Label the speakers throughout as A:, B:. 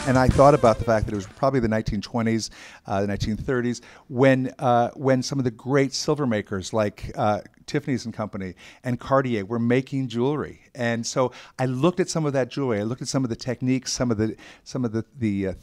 A: and I thought about the fact that it was probably the 1920s, the 1930s, when some of the great silver makers like Tiffany's and Company and Cartier were making jewelry. And so I looked at some of that jewelry. I looked at some of the techniques, some of the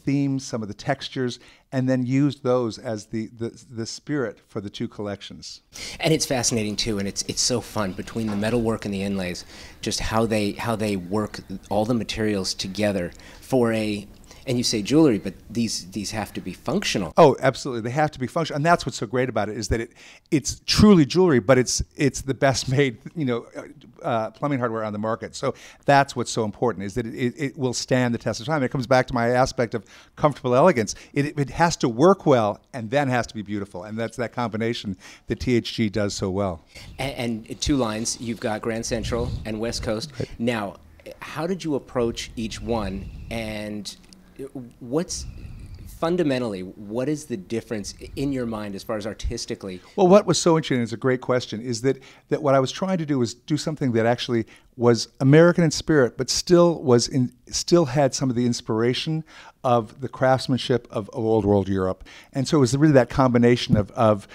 A: themes, some of the textures, and then used those as the spirit for the two collections.
B: And it's fascinating too, and it's so fun between the metalwork and the inlays, just how they work all the materials together for a. And you say jewelry, but these have to be functional.
A: Oh, absolutely. They have to be functional. And that's what's so great about it, is that it's truly jewelry, but it's the best made, plumbing hardware on the market. So that's what's so important, is that it will stand the test of time. It comes back to my aspect of comfortable elegance. It has to work well and then has to be beautiful. And that's that combination that THG does so well.
B: And two lines, you've got Grand Central and West Coast. Right. Now, how did you approach each one, and fundamentally, what is the difference in your mind as far as artistically?
A: Well, what was so interesting, it's a great question, is that what I was trying to do was do something that actually was American in spirit, but still had some of the inspiration of the craftsmanship of old world Europe. And so it was really that combination of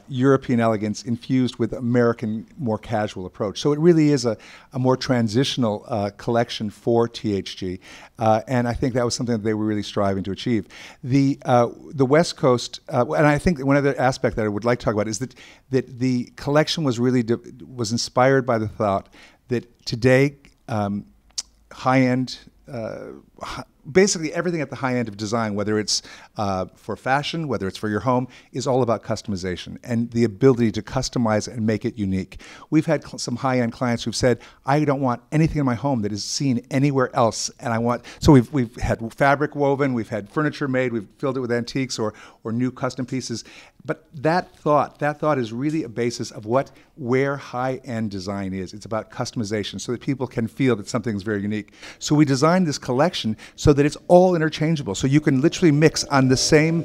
A: European elegance infused with American, more casual approach. So it really is a more transitional collection for THG, and I think that was something that they were really striving to achieve. The West Coast, and I think one other aspect that I would like to talk about is that the collection was really was inspired by the thought that today, high-end, basically everything at the high end of design, whether it's for fashion, whether it's for your home, is all about customization and the ability to customize and make it unique. We've had some high-end clients who've said, I don't want anything in my home that is seen anywhere else, and I want, so we've had fabric woven, we've had furniture made, we've filled it with antiques or new custom pieces. But that thought is really a basis of where high-end design is. It's about customization so that people can feel that something's very unique. So we designed this collection so that it's all interchangeable. So you can literally mix on the same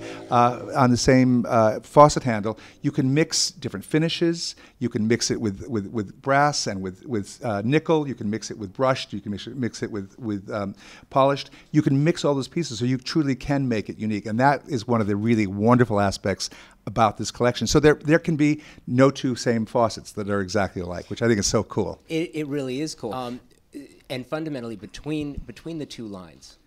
A: faucet handle. You can mix different finishes. You can mix it with brass and with nickel. You can mix it with brushed. You can mix it with polished. You can mix all those pieces so you truly can make it unique. And that is one of the really wonderful aspects about this collection. So there can be no two same faucets that are exactly alike, which I think is so cool.
B: It really is cool. And fundamentally, between the two lines,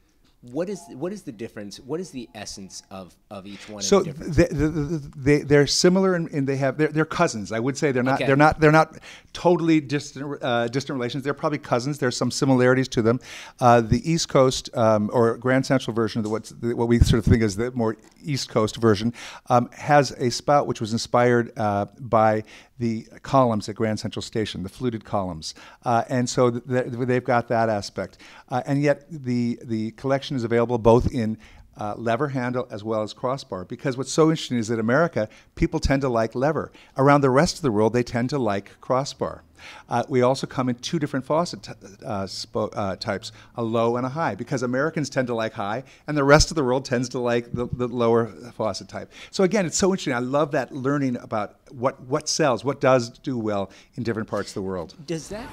B: what is the difference? What is the essence of each one?
A: So they're similar, and they're cousins. I would say they're not. Okay. They're not totally distant relations. They're probably cousins. There's some similarities to them. The East Coast or Grand Central version of what we sort of think is the more East Coast version has a spout which was inspired by the columns at Grand Central Station, the fluted columns, and so they've got that aspect. And yet the collection is available both in lever handle as well as crossbar, because what's so interesting is that America, people tend to like lever. Around the rest of the world, they tend to like crossbar. We also come in two different faucet types, a low and a high, because Americans tend to like high, and the rest of the world tends to like the lower faucet type. So again, it's so interesting. I love that learning about what sells, what does do well in different parts of the world.
B: Does that